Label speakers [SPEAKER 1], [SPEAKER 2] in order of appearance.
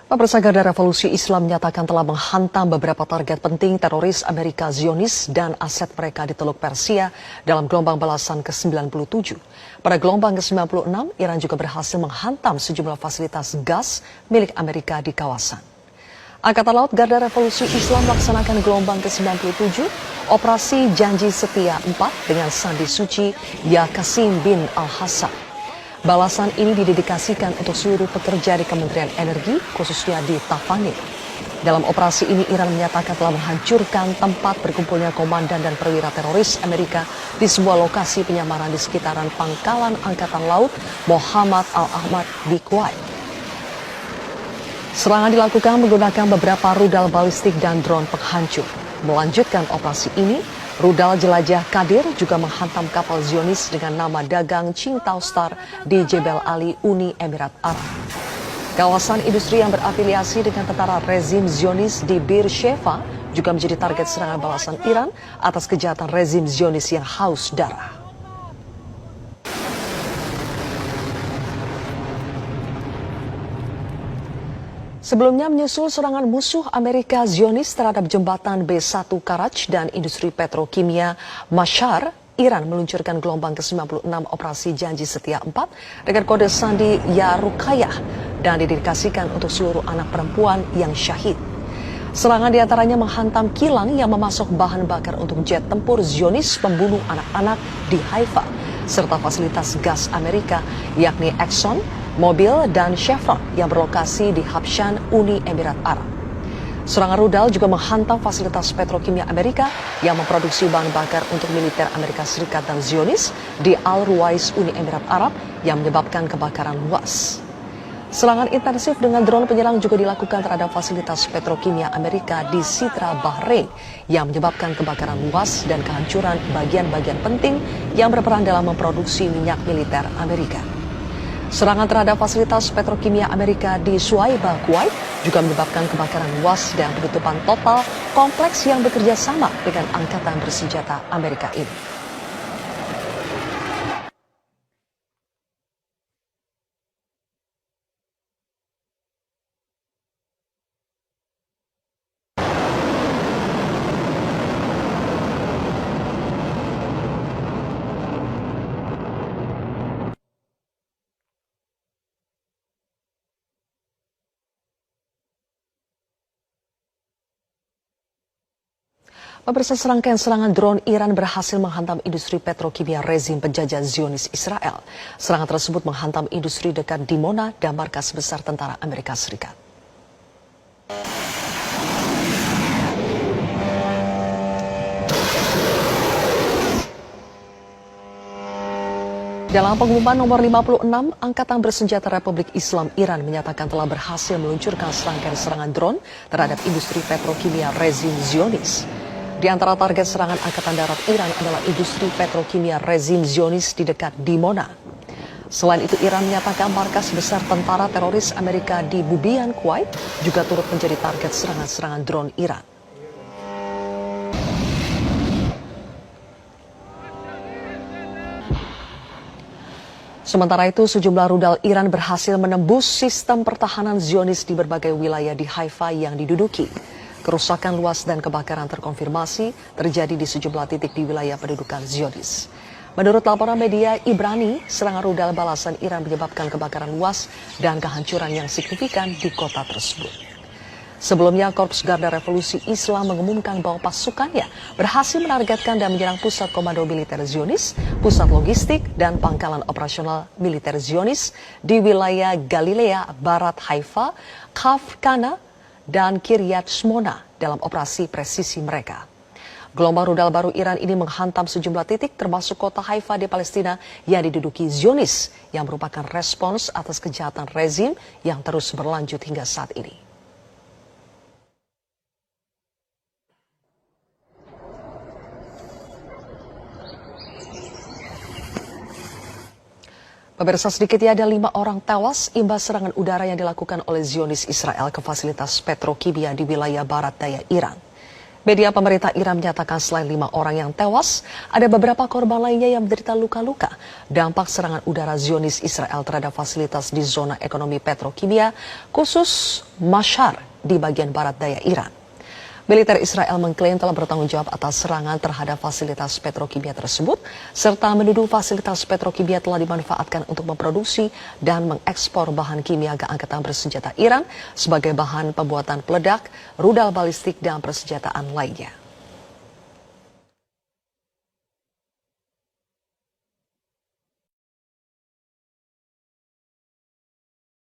[SPEAKER 1] Pemirsa, Garda Revolusi Islam menyatakan telah menghantam beberapa target penting teroris Amerika Zionis dan aset mereka di Teluk Persia dalam gelombang balasan ke-97. Pada gelombang ke-96, Iran juga berhasil menghantam sejumlah fasilitas gas milik Amerika di kawasan. Angkatan Laut Garda Revolusi Islam melaksanakan gelombang ke-97, Operasi Janji Setia 4 dengan Sandi Suci Ya Qasim bin Al-Hassan. Balasan ini didedikasikan untuk seluruh pekerja di Kementerian Energi, khususnya di Tapangi. Dalam operasi ini, Iran menyatakan telah menghancurkan tempat berkumpulnya komandan dan perwira teroris Amerika di sebuah lokasi penyamaran di sekitaran Pangkalan Angkatan Laut Muhammad Al-Ahmad di Kuwait. Serangan dilakukan menggunakan beberapa rudal balistik dan drone penghancur. Melanjutkan operasi ini, rudal jelajah Kadir juga menghantam kapal Zionis dengan nama dagang Qingdao Star di Jebel Ali, Uni Emirat Arab. Kawasan industri yang berafiliasi dengan tentara rezim Zionis di Beersheva juga menjadi target serangan balasan Iran atas kejahatan rezim Zionis yang haus darah. Sebelumnya menyusul serangan musuh Amerika Zionis terhadap jembatan B1 Karaj dan industri petrokimia Mashhar, Iran meluncurkan gelombang ke-96 Operasi Janji Setia 4 dengan kode Sandi Ya Ruqayyah dan didedikasikan untuk seluruh anak perempuan yang syahid. Serangan diantaranya menghantam kilang yang memasok bahan bakar untuk jet tempur Zionis pembunuh anak-anak di Haifa, serta fasilitas gas Amerika yakni Exxon, Mobil, dan Chevron yang berlokasi di Habshan, Uni Emirat Arab. Serangan rudal juga menghantam fasilitas petrokimia Amerika yang memproduksi bahan bakar untuk militer Amerika Serikat dan Zionis di Al-Ruwais, Uni Emirat Arab yang menyebabkan kebakaran luas. Serangan intensif dengan drone penyerang juga dilakukan terhadap fasilitas petrokimia Amerika di Sitra, Bahrain yang menyebabkan kebakaran luas dan kehancuran bagian-bagian penting yang berperan dalam memproduksi minyak militer Amerika. Serangan terhadap fasilitas petrokimia Amerika di Shuaibah, Kuwait juga menyebabkan kebakaran luas dan penutupan total kompleks yang bekerja sama dengan angkatan bersenjata Amerika ini. Pemirsa, serangkaian serangan drone Iran berhasil menghantam industri petrokimia rezim penjajah Zionis Israel. Serangan tersebut menghantam industri dekat Dimona dan markas besar tentara Amerika Serikat. Dalam pengumuman nomor 56, Angkatan Bersenjata Republik Islam Iran menyatakan telah berhasil meluncurkan serangkaian serangan drone terhadap industri petrokimia rezim Zionis. Di antara target serangan Angkatan Darat Iran adalah industri petrokimia rezim Zionis di dekat Dimona. Selain itu, Iran menyatakan markas besar tentara teroris Amerika di Bubiyan, Kuwait juga turut menjadi target serangan-serangan drone Iran. Sementara itu, sejumlah rudal Iran berhasil menembus sistem pertahanan Zionis di berbagai wilayah di Haifa yang diduduki. Kerusakan luas dan kebakaran terkonfirmasi terjadi di sejumlah titik di wilayah pendudukan Zionis. Menurut laporan media Ibrani, serangan rudal balasan Iran menyebabkan kebakaran luas dan kehancuran yang signifikan di kota tersebut. Sebelumnya, Korps Garda Revolusi Islam mengumumkan bahwa pasukannya berhasil menargetkan dan menyerang pusat komando militer Zionis, pusat logistik, dan pangkalan operasional militer Zionis di wilayah Galilea, Barat Haifa, Kaf Kana, dan Kiryat Shmona dalam operasi presisi mereka. Gelombang rudal baru Iran ini menghantam sejumlah titik termasuk kota Haifa di Palestina yang diduduki Zionis yang merupakan respons atas kejahatan rezim yang terus berlanjut hingga saat ini. Pemirsa, sedikitnya ada 5 orang tewas imbas serangan udara yang dilakukan oleh Zionis Israel ke fasilitas petrokimia di wilayah barat daya Iran. Media pemerintah Iran menyatakan selain 5 orang yang tewas, ada beberapa korban lainnya yang menderita luka-luka. Dampak serangan udara Zionis Israel terhadap fasilitas di zona ekonomi petrokimia, khusus Mashhar di bagian barat daya Iran. Militer Israel mengklaim telah bertanggung jawab atas serangan terhadap fasilitas petrokimia tersebut, serta menuduh fasilitas petrokimia telah dimanfaatkan untuk memproduksi dan mengekspor bahan kimia ke angkatan bersenjata Iran sebagai bahan pembuatan peledak, rudal balistik, dan persenjataan lainnya.